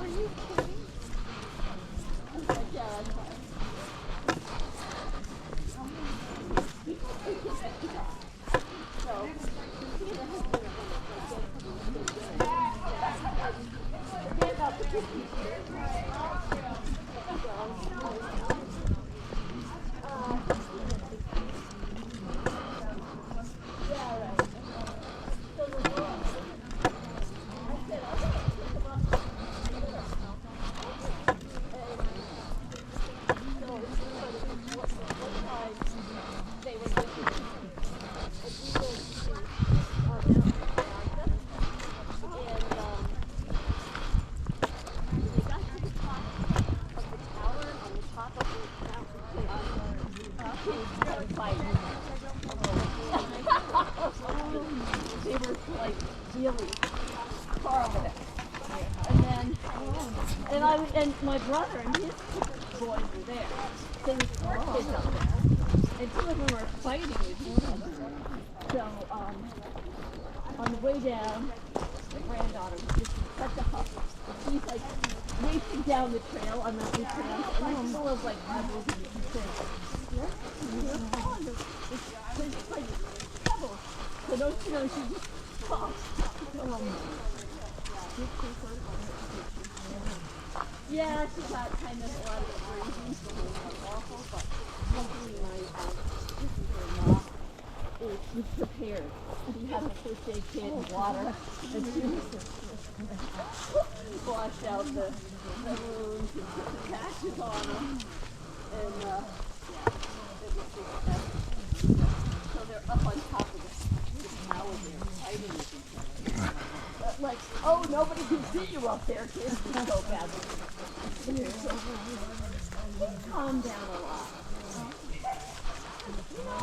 Are you kidding? Yeah, that's fine. They were like really horrible. And my brother and his boys were there. So there's 4 kids up there. And 2 of them were fighting with each other. So on the way down, the granddaughter was just such a huff. She's like racing down the trail on that new trail, and it's full of like pebbles and things. It's like pebbles. So don't you know she just pops. Yeah, she got kind of a lot of abrasions, so it was awful, but hopefully my sister-in-law was prepared. She had a first aid kit and water, and she washed out the wounds and put the patches on them, and it was just so they're up on top of the tower there, fighting with each other. Like, oh, nobody can see you up there, kids. It's so bad. Calm down a lot. You know,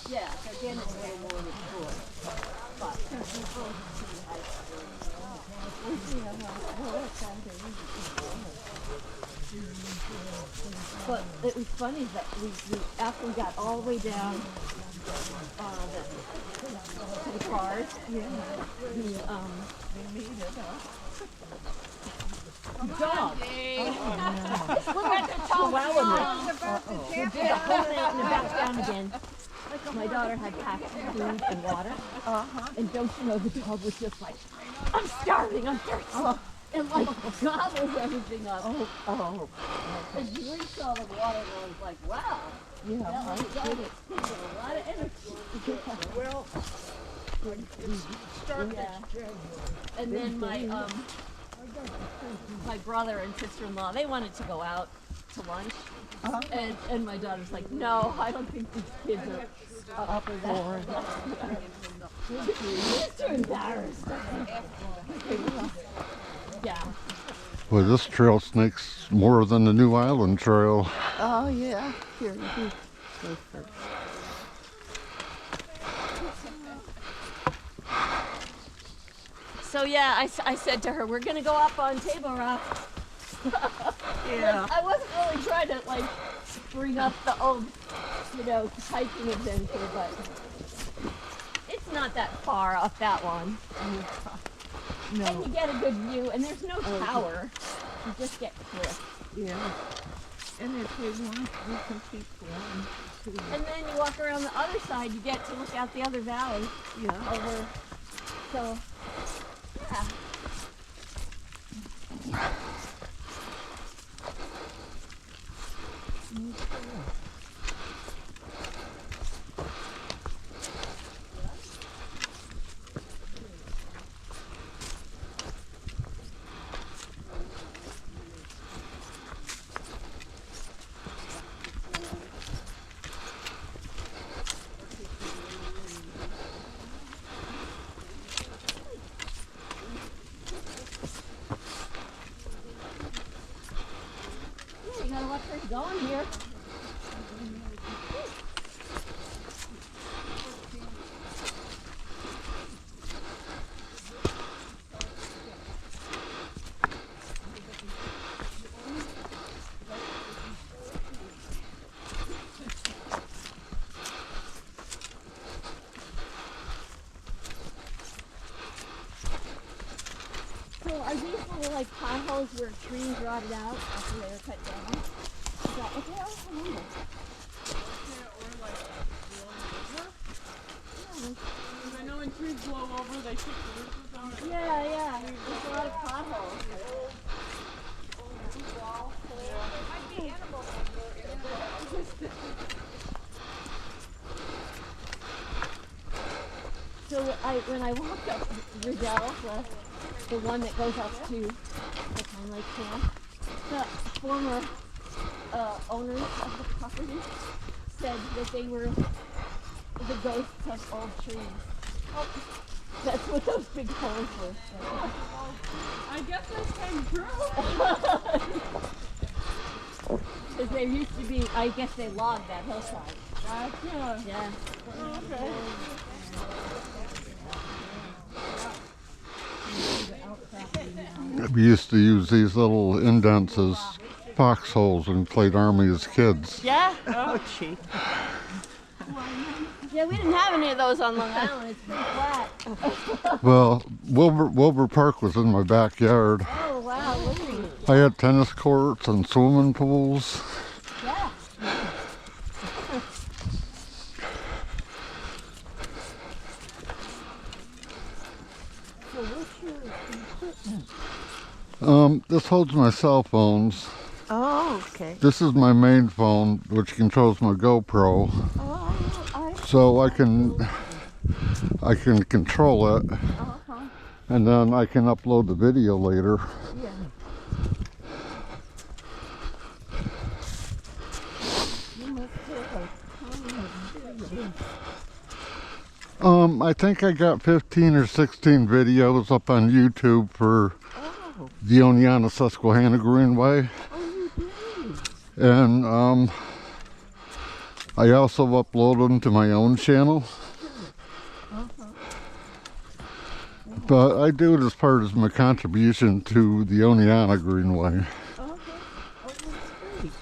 yeah, again, it's very more mature. But it was funny that we after we got all the way down to the cars, we made it, dog. Look at the chihuahua. Back down again. My daughter had packed food and water. And don't you know, the dog was just like, I'm starving, I'm thirsty. And like gobbles everything up. And she drinks all the water and I was like, wow. Yeah, that dog is taking a lot of energy. Well, and then my brother and sister-in-law, they wanted to go out to lunch. And my daughter's like, no, I don't think these kids are up for that. She's too embarrassed. Yeah. Well, this trail snakes more than the New Island Trail. Oh, yeah. Here, you can go first. So yeah, I said to her, we're gonna go up on Table Rock. Yeah. I wasn't really trying to like bring up the old, hiking adventure, but it's not that far up that one. No. And you get a good view, and there's no tower. You just get cliff. Yeah. And if we want, we can keep going too. And then you walk around the other side, you get to look out the other valley. Yeah. Over. So. Yeah. You gotta watch where you're going here. So are these little like potholes where trees rotted out after they were cut down? Is that what they are? I wonder. I know when trees blow over, they kick the roots on it. Yeah. There's a lot of potholes. So when I walked up Riddell, the one that goes up to the Pine Lake Camp, the former owners of the property said that they were the ghosts of old trees. Oh, that's what those big holes were. I guess that's kind of true. Because there used to be, I guess they logged that hillside. Gotcha. Yeah. Oh, okay. We used to use these little indents as foxholes and played army as kids. Yeah? Oh, gee. Yeah, we didn't have any of those on Long Island. It's pretty flat. Well, Wilbur Park was in my backyard. Oh, wow. Look at you. I had tennis courts and swimming pools. Yeah. So what's your equipment? This holds my cell phones. Oh, okay. This is my main phone, which controls my GoPro. Oh, So I can control it, and then I can upload the video later. yeah. You must have a ton of videos. I think I got 15 or 16 videos up on YouTube for the Oneonta Susquehanna Greenway. Oh, you do? And I also upload them to my own channel. But I do it as part of my contribution to the Oneonta Greenway. Okay. Oh, that's great.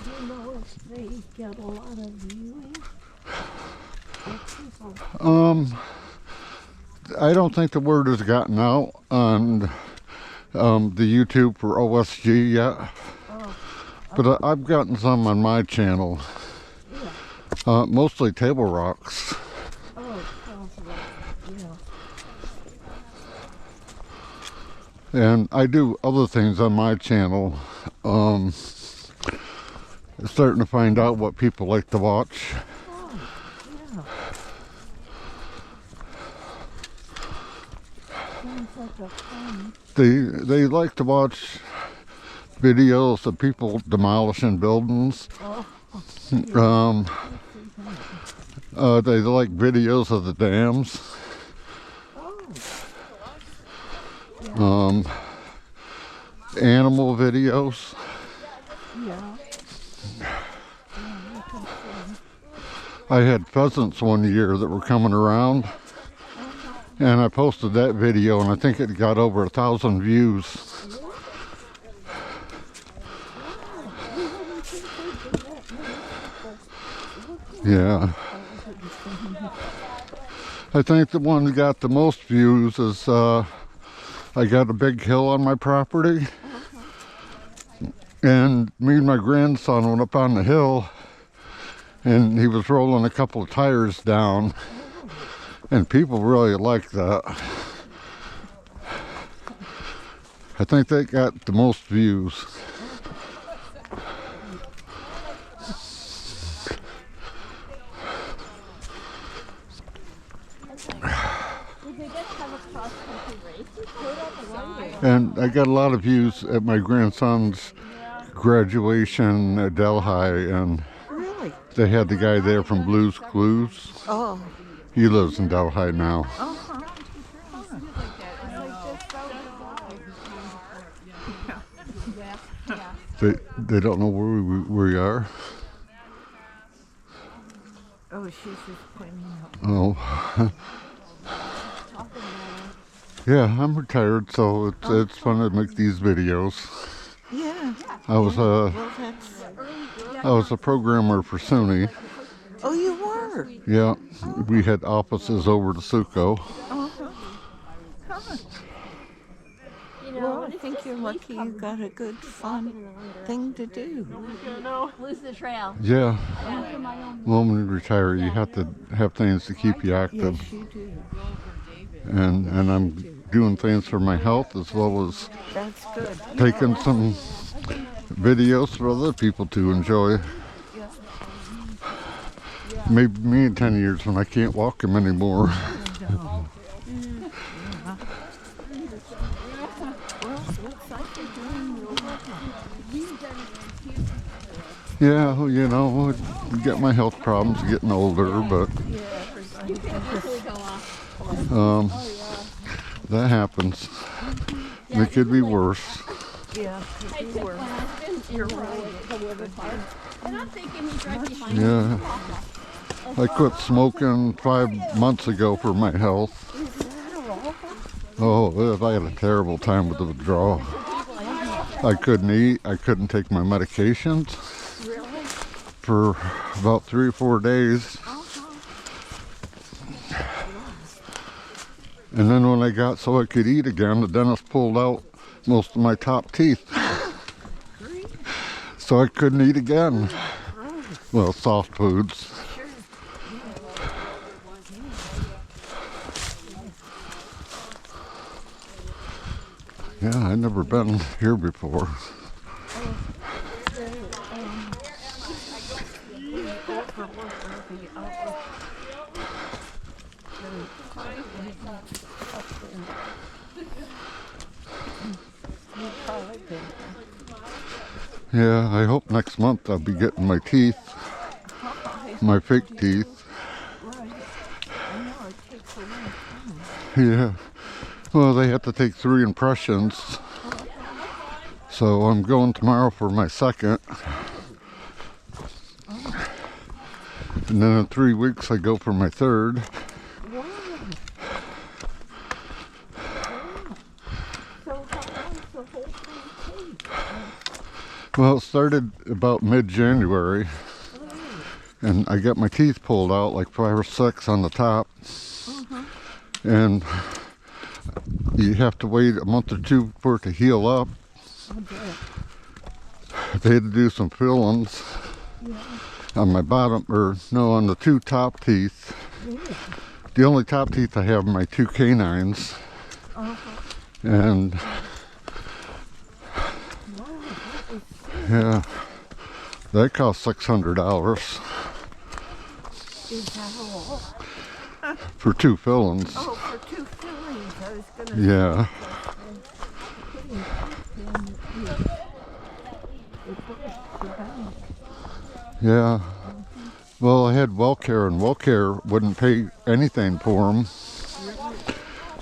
Do you know if they get a lot of viewing? I don't think the word has gotten out on the YouTube for OSG yet. But I've gotten some on my channel. Mostly table rocks. Oh, yeah. And I do other things on my channel. Starting to find out what people like to watch. Oh, yeah. Sounds like a fun. They like to watch videos of people demolishing buildings. Oh, They like videos of the dams. oh. Animal videos. Yeah. I had pheasants one year that were coming around, and I posted that video, and I think it got over 1,000 views. Yeah. I think the one that got the most views is I got a big hill on my property, and me and my grandson went up on the hill, and he was rolling a couple of tires down, and people really liked that. I think they got the most views. And I got a lot of views at my grandson's graduation at Delhi, and Really? they had the guy there from Blue's Clues. Oh. He lives in Delhi now. They don't know where we are. Oh, she's just pointing out. Oh. Yeah, I'm retired, so it's fun to make these videos. Yeah. I was a programmer for SUNY. Oh, you were? here. Yeah, we had offices over to Suco. You know, Well, I and it's think just you're leaf lucky you covered. got a good, fun thing to do. Yeah, no. Lose the trail. Yeah, Yeah. well, when you retire, you have to have things to keep you active. Yes, you do. And I'm doing things for my health as well as That's good. taking some videos for other people to enjoy. Maybe me in 10 years when I can't walk him anymore. Well, it looks like you're doing real well. Yeah, well, you know, I get my health problems getting older, but Yeah, everybody You can eventually go off. that happens. Yeah, It could be even like- worse. Yeah, I took my husband in the river park, and I'm thinking he's right behind me. Yeah. I quit smoking 5 months ago for my health. Oh, I had a terrible time with the withdrawal. I couldn't eat. I couldn't take my medications for about 3 or 4 days. And then when I got so I could eat again, the dentist pulled out most of my top teeth. So I couldn't eat again. Well, soft foods. Yeah, I've never been here before. Yeah, I hope next month I'll be getting my teeth, my fake teeth. Yeah, well, they have to take 3 impressions. So I'm going tomorrow for my second. And then in 3 weeks I go for my third. Well, it started about mid-January, and I got my teeth pulled out, like 5 or 6 on the top. And you have to wait a month or 2 for it to heal up. They had to do some fillings on my bottom, or no, on the 2 top teeth. The only top teeth I have are my 2 canines. And yeah, that cost $600 Is that all? for 2 fillings. Oh, for 2 fillings, I was gonna Yeah. Yeah. Well, I had WellCare, and WellCare wouldn't pay anything for them.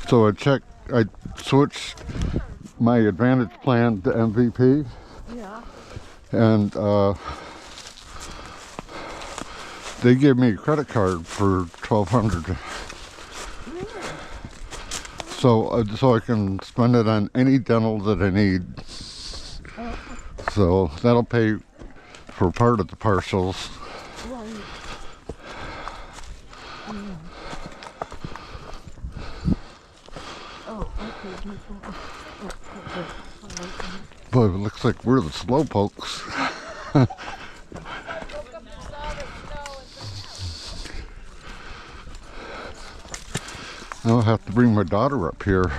So I switched my Advantage plan to MVP. Yeah. And they gave me a credit card for $1,200. So I can spend it on any dental that I need. So that'll pay for part of the partials. But it looks like we're the slow pokes. I'll have to bring my daughter up here.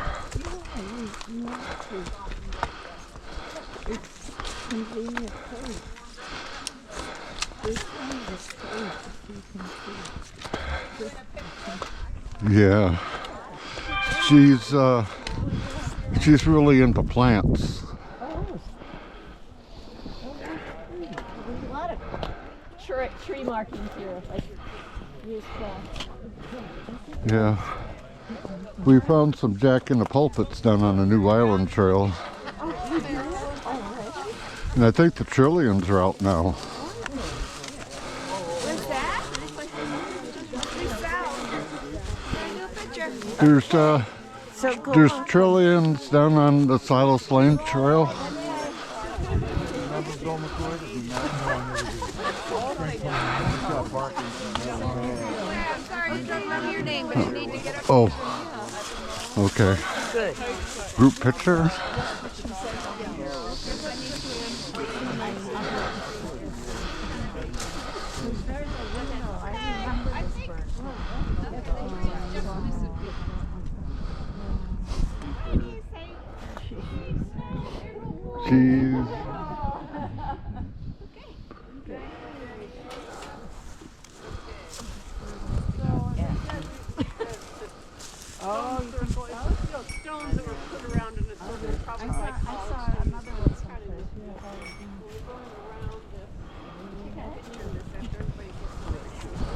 Yeah, she's really into plants. There's a lot of tree markings here, like years past. Yeah, we found some Jack in the Pulpits down on the New Island Trail, and I think the trilliums are out now. There's trillions down on the Silas Lane Trail. saying, but you need to get up. Oh, okay. Good. Group picture? Cheese. Oh, stones that were put around in a circle, probably by college students. Kind of neat. When we're going around this, picture this after everybody gets to it.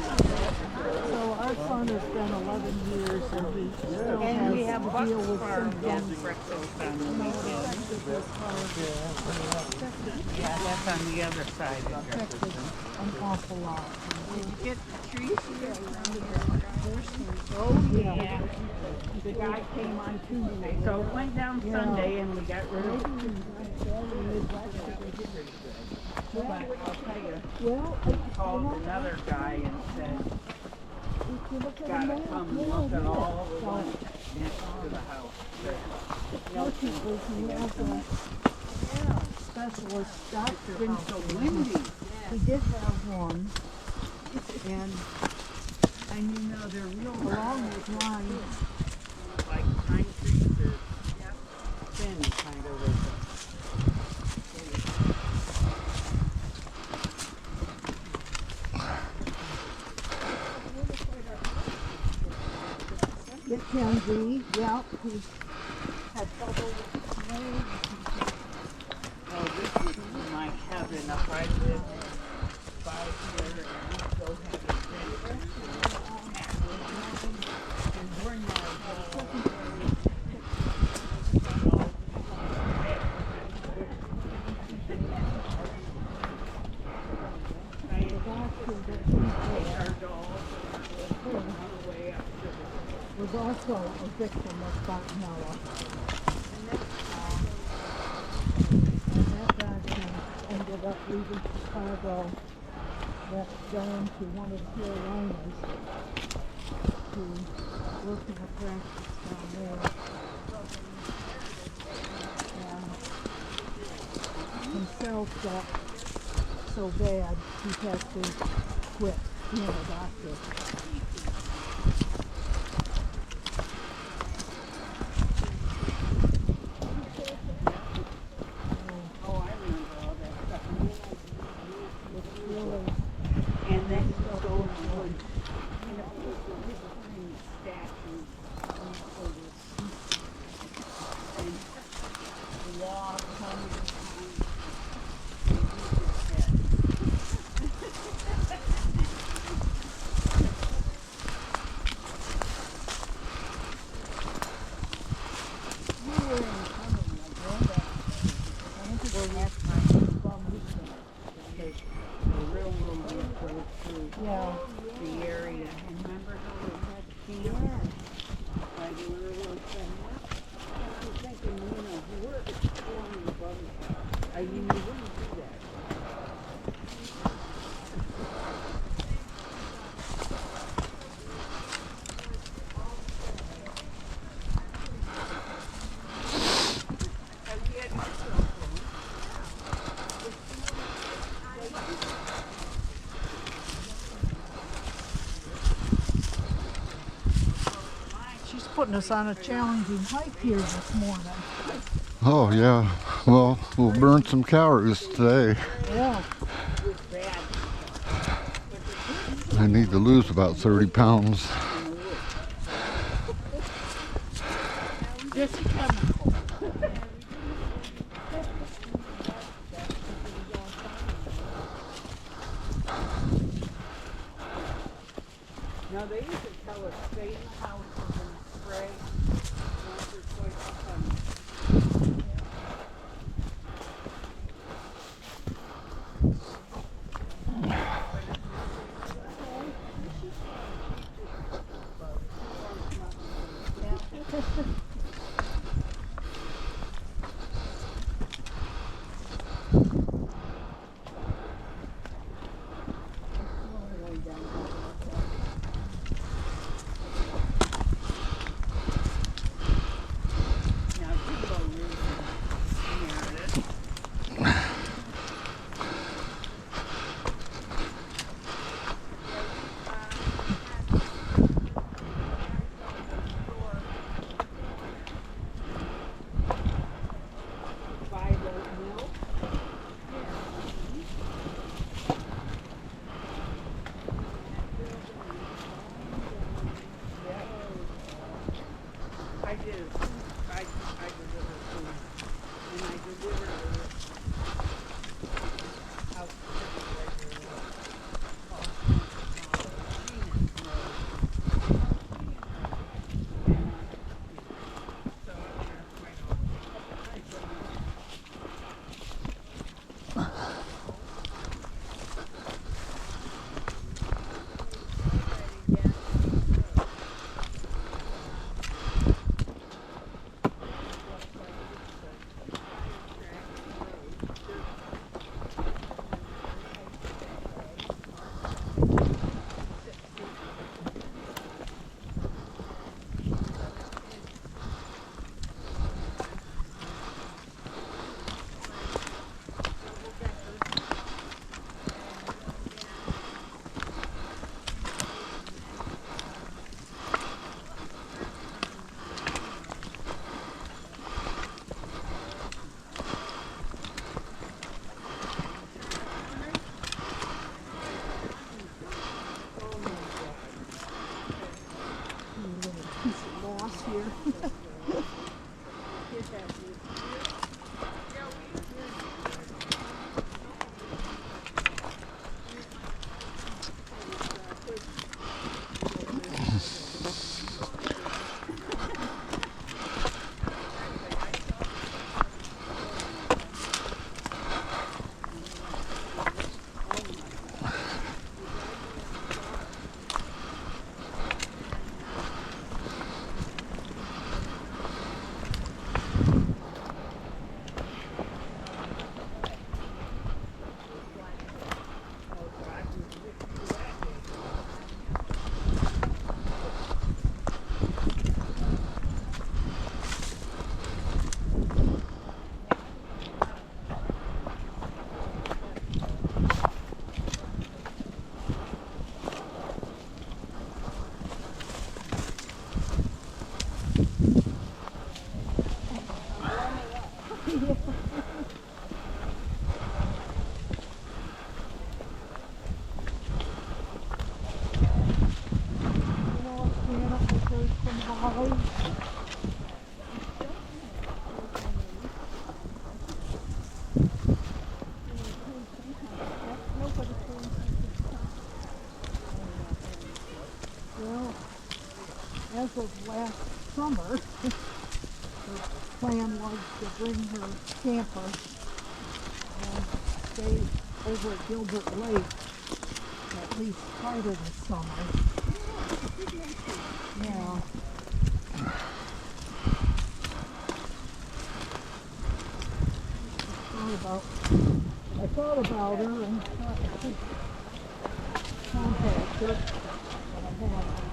So our son has been 11 years and he still has to deal with symptoms. Yeah, that's on the other side of Jefferson. An awful lot. Did you get trees? Oh yeah. The guy came on Tuesday. So it went down Sunday and we got rid of it. But I'll tell you, Well, I called another guy and said, if you look at gotta the map, come yeah, look at yeah. all the ones next to the house. Fortunately, he has a specialist doctor. It's been so windy. He did have one, and And you know, they're real along those lines, like pine trees are thin kind of with it can be, yeah, he's had trouble with his legs. oh, this is my heaven if I live by here and go have a drink. And we're not Was also a victim of Fontanella. And that doctor ended up leaving Chicago, left going to one of the Carolinas to work in a practice down there. And himself got so bad he had to quit being a doctor. and then you go and put the different statues and walk home. Yeah. The area, and remember how we had camp? Like we were little thing. I was thinking, you know, we're exploring above. You wouldn't do that. She's putting us on a challenging hike here this morning. Oh, yeah. Well, we'll burn some calories today. Yeah. I need to lose about 30 pounds. Just chemical. Now they used to tell us stay in the house and spray once or twice a summer. Well, as of last summer, her plan was to bring her camper and stay over at Gilbert Lake at least part of the summer. Yeah. I thought about her and thought I could contact her, but I haven't.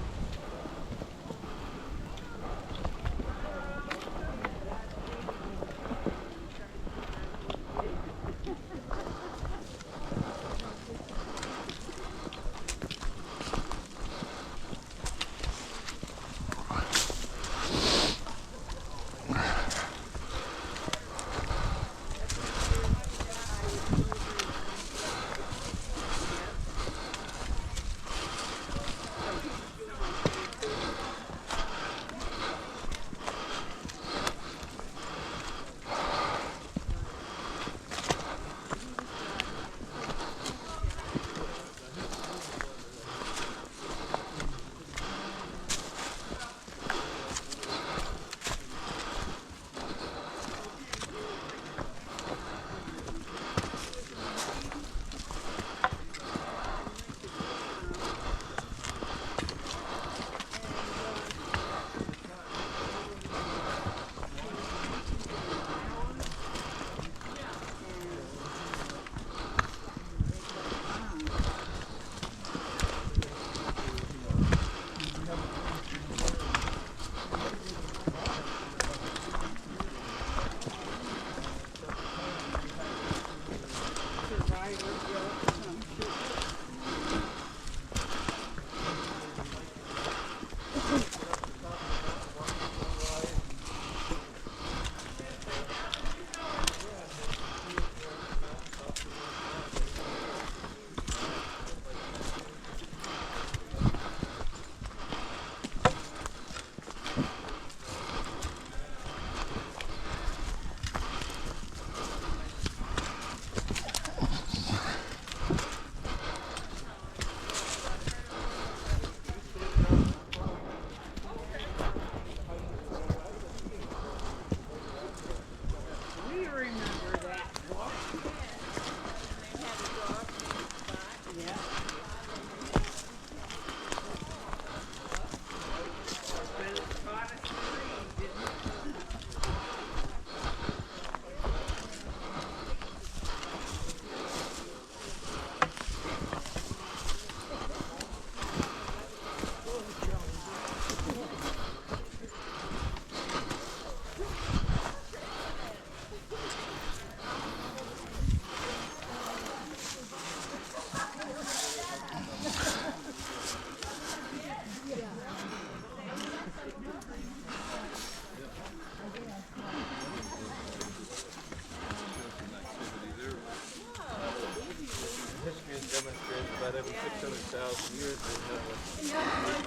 About every 600,000 years they have a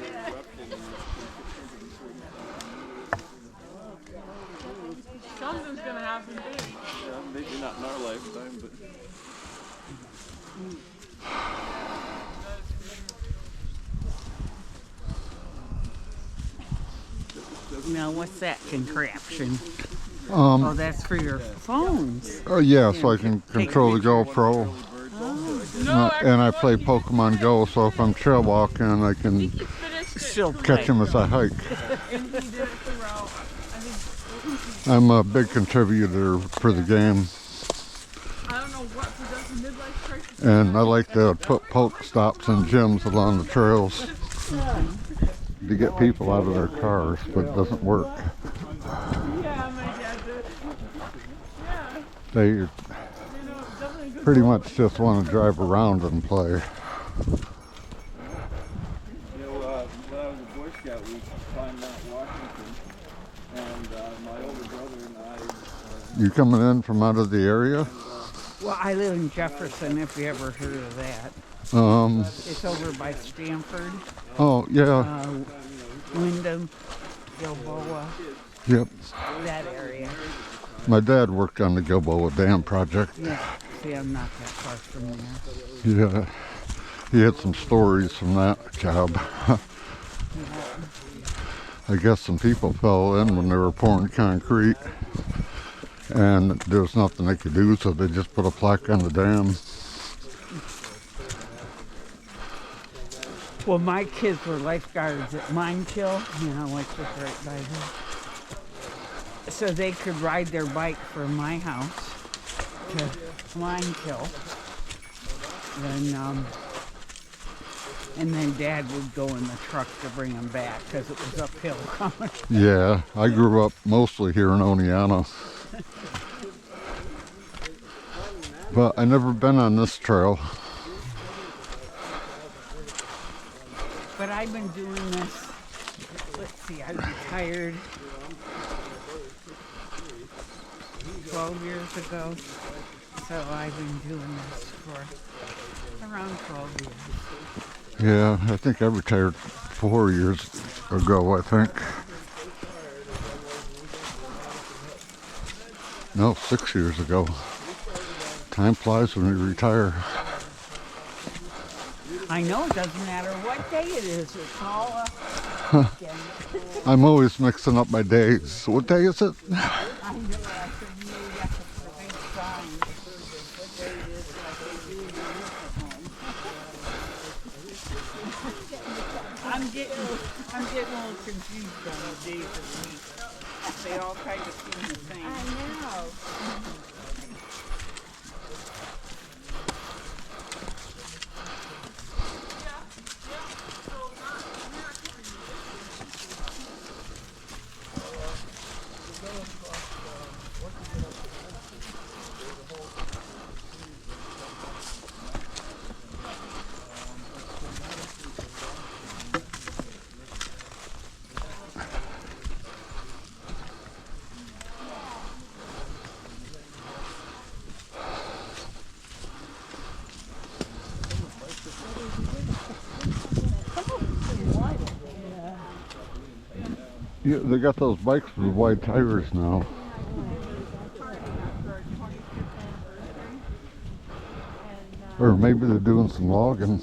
nuclear eruption. happen big. Yeah, maybe not in our lifetime, but Now, what's that contraption? Um, Oh, that's for your phones. oh yeah, so I can control the GoPro. And I play Pokemon Go, so if I'm trail walking, I can Still catch them as I hike. And he did it throughout. I think, I'm a big contributor for the game, I don't know what production midlife crisis. and I like to put poke stops and gyms along the trails to get people out of their cars, but it doesn't work. Yeah, my dad did. Yeah. They You know, definitely a good pretty goal. much just want to drive around and play. you know, when I was a Boy Scout, we climbed Mount Washington, and my older brother and I. You coming in from out of the area? Well, I live in Jefferson, if you ever heard of that. It's over by Stanford, Oh yeah, Wyndham, Gilboa, yep. that area. My dad worked on the Gilboa Dam project. Yeah, see, I'm not that far from there. Yeah, he had some stories from that job. I guess some people fell in when they were pouring concrete, and there was nothing they could do, so they just put a plaque on the dam. Well, my kids were lifeguards at Mine Kill, you know, which was right by there. So they could ride their bike from my house to Mine Kill. And then Dad would go in the truck to bring them back because it was uphill coming. Yeah, I grew up mostly here in Oneonta, but I never been on this trail. But I've been doing this, let's see, I retired 12 years ago. So I've been doing this for around 12 years. Yeah, I think I retired 4 years ago, I think. No, 6 years ago. Time flies when you retire. I know it doesn't matter what day it is, it's all a weekend. I'm always mixing up my days. What day is it? I know, I said, you have to put a big sign. What day it is, like they do in your home. I'm getting a little confused on the days of the week. They all kind of seem the same. I know. Yeah, they got those bikes with wide tires now. Or maybe they're doing some logging.